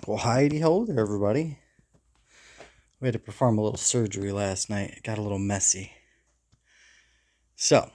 Well, hidey ho there, everybody. We had to perform a little surgery last night. It got a little messy. So,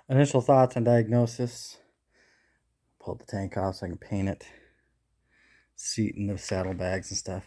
initial thoughts on diagnosis. Pulled the tank off so I can paint it. Seat and the saddlebags and stuff.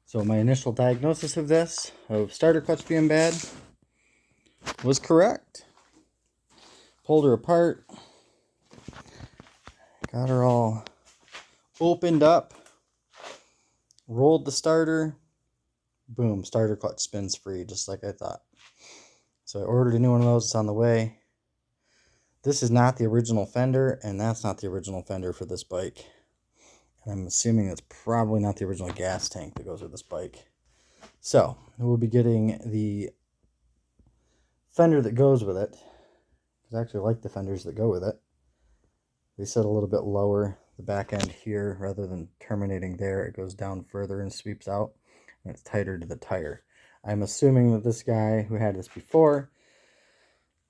So my initial diagnosis of this, of starter clutch being bad, was correct. Pulled her apart. Got her all opened up. Rolled the starter. Boom, starter clutch spins free, just like I thought. So I ordered a new one of those. It's on the way. This is not the original fender, and that's not the original fender for this bike. And I'm assuming that's probably not the original gas tank that goes with this bike. So we'll be getting the fender that goes with it. I actually like the fenders that go with it. They sit a little bit lower, the back end here, rather than terminating there. It goes down further and sweeps out, and it's tighter to the tire. I'm assuming that this guy who had this before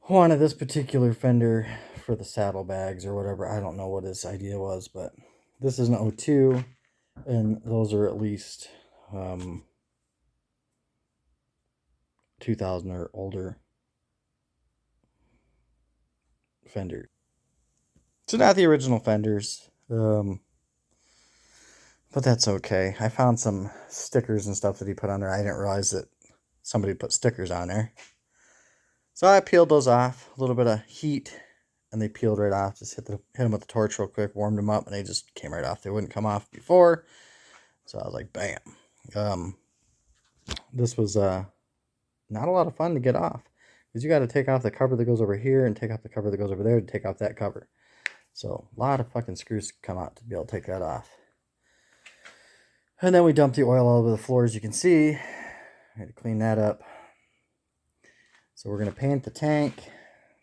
wanted this particular fender for the saddlebags or whatever. I don't know what his idea was, but this is an 02, and those are at least 2000 or older fender. So not the original fenders, but that's okay. I found some stickers and stuff that he put on there. I didn't realize that somebody put stickers on there. So I peeled those off, a little bit of heat, and they peeled right off. Just hit them with the torch real quick, warmed them up, and they just came right off. They wouldn't come off before, so I was like, bam. This was not a lot of fun to get off, because you got to take off the cover that goes over here and take off the cover that goes over there to take off that cover. So a lot of fucking screws come out to be able to take that off. And then we dumped the oil all over the floor, as you can see. I had to clean that up. So we're going to paint the tank.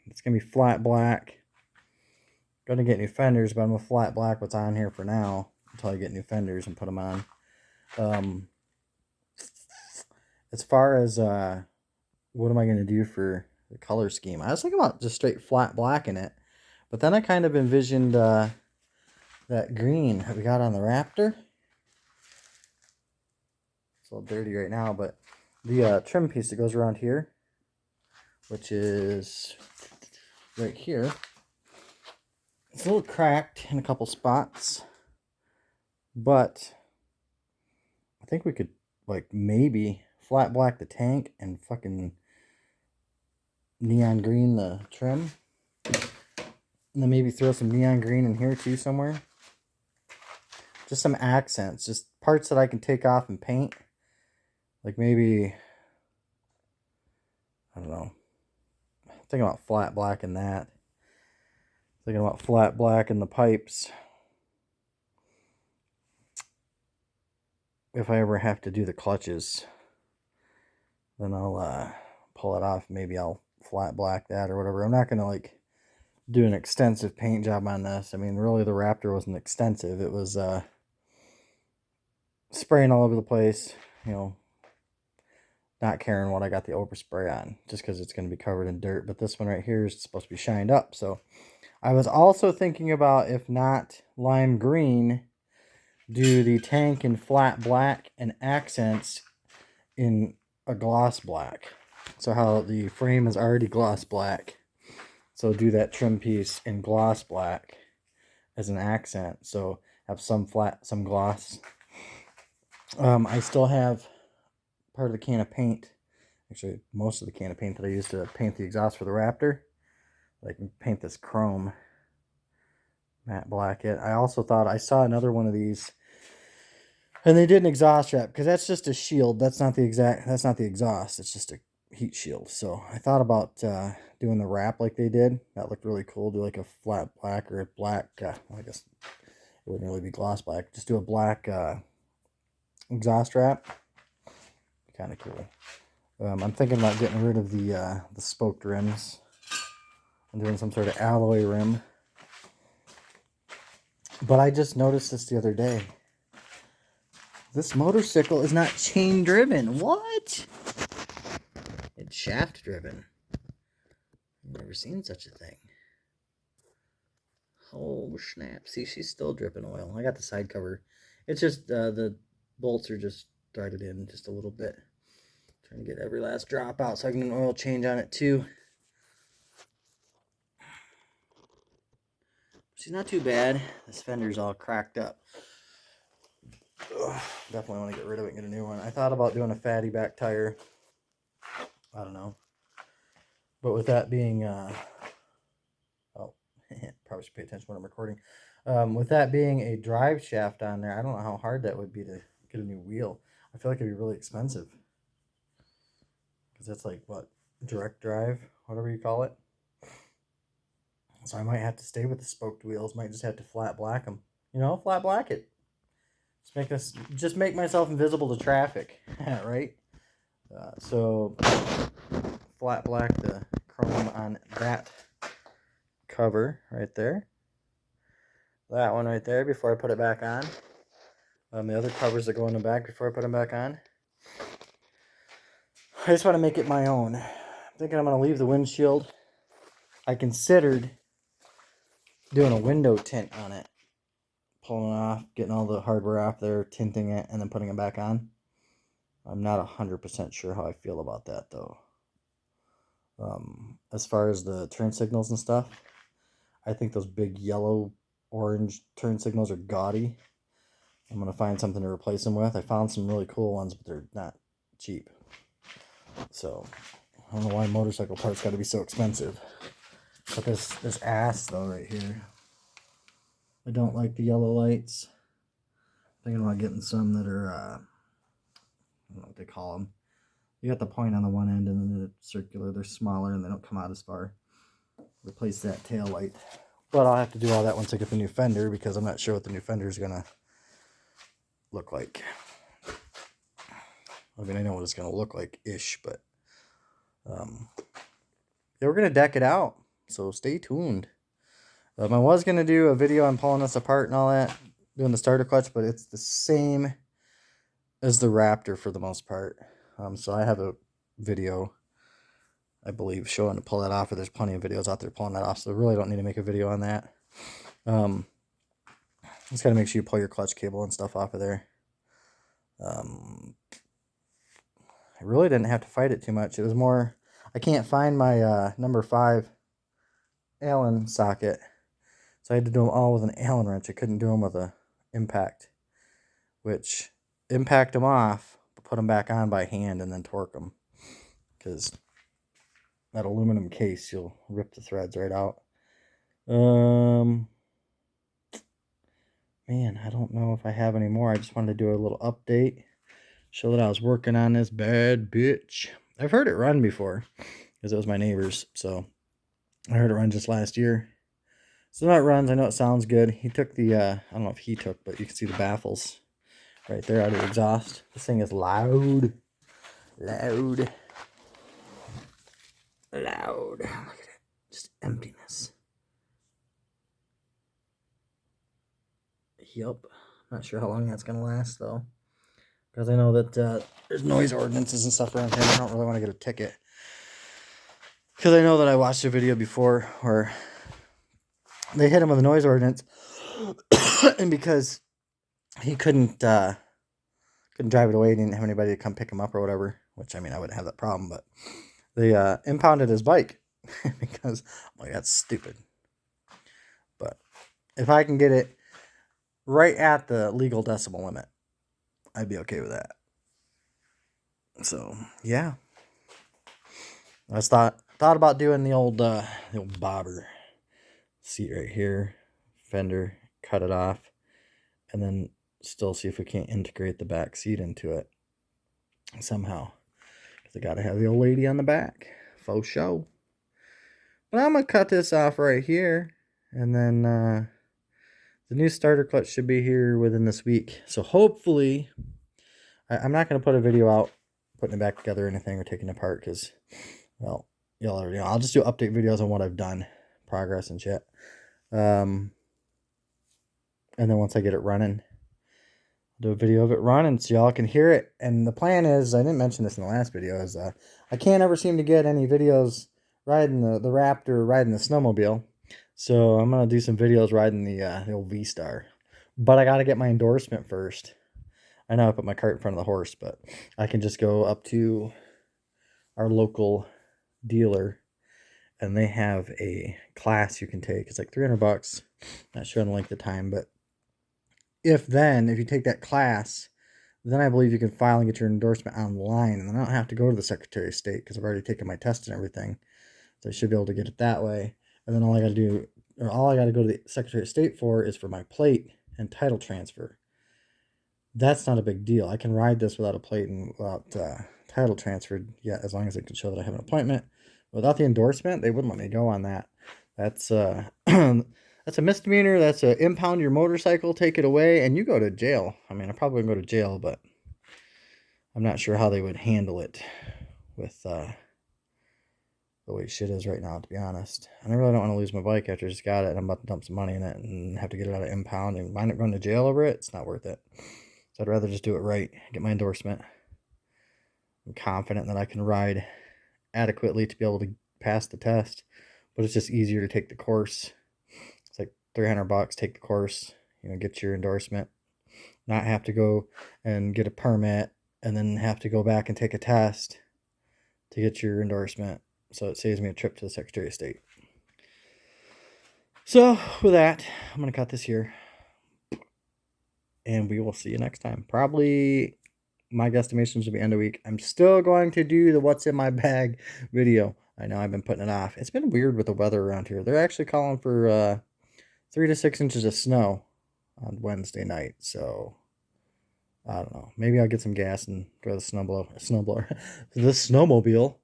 It's going to be flat black. Going to get new fenders, but I'm going to flat black what's on here for now until I get new fenders and put them on. As far as what am I going to do for the color scheme, I was thinking about just straight flat black in it. But then I kind of envisioned that green that we got on the Raptor. It's a little dirty right now, but the trim piece that goes around here, which is right here, it's a little cracked in a couple spots, but I think we could like maybe flat black the tank and fucking neon green the trim. And then maybe throw some neon green in here too somewhere. Just some accents. Just parts that I can take off and paint. Like maybe, I don't know. I'm thinking about flat black in that. Thinking about flat black in the pipes. If I ever have to do the clutches, then I'll pull it off. Maybe I'll flat black that or whatever. I'm not going to like do an extensive paint job on this. I mean, really the Raptor wasn't extensive. It was spraying all over the place, you know, not caring what I got the overspray on, just because it's going to be covered in dirt. But this one right here is supposed to be shined up. So I was also thinking about, if not lime green, do the tank in flat black and accents in a gloss black. So how the frame is already gloss black, so do that trim piece in gloss black as an accent. So have some flat, some gloss. I still have part of the can of paint. Actually, most of the can of paint that I used to paint the exhaust for the Raptor. I can paint this chrome matte black it. I also thought I saw another one of these, and they did an exhaust wrap, because that's just a shield. That's not the exhaust. It's just a heat shield. So I thought about doing the wrap like they did. That looked really cool. Do like a flat black or a black, I guess it wouldn't really be gloss black. Just do a black exhaust wrap. Kind of cool. I'm thinking about getting rid of the spoked rims. I'm doing some sort of alloy rim. But I just noticed this the other day. This motorcycle is not chain driven. What? It's shaft driven. I've never seen such a thing. Oh, snap. See, she's still dripping oil. I got the side cover. It's just the bolts are just threaded in just a little bit. Trying to get every last drop out so I can do an oil change on it too. She's not too bad. This fender's all cracked up. Ugh, definitely want to get rid of it and get a new one. I thought about doing a fatty back tire. I don't know. But with that being... oh, probably should pay attention when I'm recording. With that being a drive shaft on there, I don't know how hard that would be to get a new wheel. I feel like it'd be really expensive. Because that's like, what, direct drive? Whatever you call it. So I might have to stay with the spoked wheels. Might just have to flat black them. You know, flat black it. Just make myself invisible to traffic, right? So flat black the chrome on that cover right there. That one right there before I put it back on. The other covers that go in the back before I put them back on. I just want to make it my own. I'm thinking I'm going to leave the windshield. I considered doing a window tint on it. Pulling it off, getting all the hardware off there, tinting it, and then putting it back on. I'm not 100% sure how I feel about that, though. As far as the turn signals and stuff, I think those big yellow, orange turn signals are gaudy. I'm going to find something to replace them with. I found some really cool ones, but they're not cheap. So, I don't know why motorcycle parts got to be so expensive. But this ass, though, right here, I don't like the yellow lights. I'm thinking about getting some that are, I don't know what they call them. You got the point on the one end and then they're circular. They're smaller and they don't come out as far. Replace that tail light. But I'll have to do all that once I get the new fender because I'm not sure what the new fender is going to look like. I mean, I know what it's going to look like-ish, but yeah, we're going to deck it out. So stay tuned. I was going to do a video on pulling this apart and all that, doing the starter clutch, but it's the same as the Raptor for the most part. So I have a video, I believe, showing to pull that off, or there's plenty of videos out there pulling that off, so I really don't need to make a video on that. Just got to make sure you pull your clutch cable and stuff off of there. I really didn't have to fight it too much. It was more, I can't find my number 5 Allen socket, so I had to do them all with an Allen wrench. I couldn't do them with a impact, which impact them off, but put them back on by hand and then torque them, because that aluminum case, you'll rip the threads right out. Man, I don't know if I have any more. I just wanted to do a little update, show that I was working on this bad bitch. I've heard it run before, because it was my neighbor's, so I heard it run just last year. So now it runs. I know it sounds good. He took the, I don't know if he took, but you can see the baffles right there out of the exhaust. This thing is loud. Loud. Loud. Look at it. Just emptiness. Yup. Not sure how long that's going to last, though. Because I know that there's noise ordinances and stuff around here. I don't really want to get a ticket. Because I know that I watched a video before where they hit him with a noise ordinance. And because he couldn't drive it away, he didn't have anybody to come pick him up or whatever. Which, I mean, I wouldn't have that problem, but they impounded his bike. Because, like, that's stupid. But if I can get it right at the legal decibel limit, I'd be okay with that. So, yeah. I just thought about doing the old bobber seat right here, fender, cut it off, and then still see if we can't integrate the back seat into it somehow. Because I gotta have the old lady on the back, faux show. But I'm gonna cut this off right here, and then the new starter clutch should be here within this week. So hopefully, I'm not gonna put a video out putting it back together or anything, or taking it apart, because, well, y'all already know. I'll just do update videos on what I've done, progress and shit. And then once I get it running, I'll do a video of it running so y'all can hear it. And the plan is, I didn't mention this in the last video, is I can't ever seem to get any videos riding the Raptor, riding the snowmobile. So I'm going to do some videos riding the old Vstar. But I got to get my endorsement first. I know I put my cart in front of the horse, but I can just go up to our local dealer and they have a class you can take. It's like $300. Not sure on the length of time, but if you take that class, then I believe you can file and get your endorsement online, and then I don't have to go to the Secretary of State because I've already taken my test and everything. So I should be able to get it that way. And then all I got to go to the Secretary of State for is for my plate and title transfer. That's not a big deal. I can ride this without a plate and without title transferred yet, as long as I can show that I have an appointment. Without the endorsement, they wouldn't let me go on that. That's that's a misdemeanor. That's a impound your motorcycle, take it away, and you go to jail. I mean, I probably wouldn't go to jail, but I'm not sure how they would handle it with the way shit is right now, to be honest. And I really don't want to lose my bike after I just got it and I'm about to dump some money in it and have to get it out of impound and wind up going to jail over it. It's not worth it. So I'd rather just do it right, get my endorsement. I'm confident that I can ride adequately to be able to pass the test, but it's just easier to take the course. It's like $300, take the course, get your endorsement, not have to go and get a permit and then have to go back and take a test to get your endorsement. So it saves me a trip to the Secretary of State. So with that, I'm going to cut this here. And we will see you next time. Probably my guesstimations will be end of week. I'm still going to do the what's in my bag video. I know I've been putting it off. It's been weird with the weather around here. They're actually calling for 3 to 6 inches of snow on Wednesday night. So I don't know. Maybe I'll get some gas and go to the the snowmobile,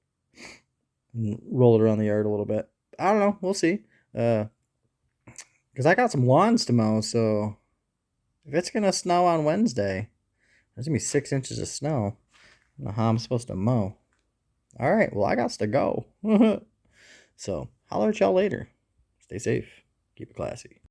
and roll it around the yard a little bit. I don't know. We'll see. Because I got some lawns to mow, so if it's going to snow on Wednesday, there's going to be 6 inches of snow. I don't know how I'm supposed to mow. All right, well, I got to go. So, holler at y'all later. Stay safe. Keep it classy.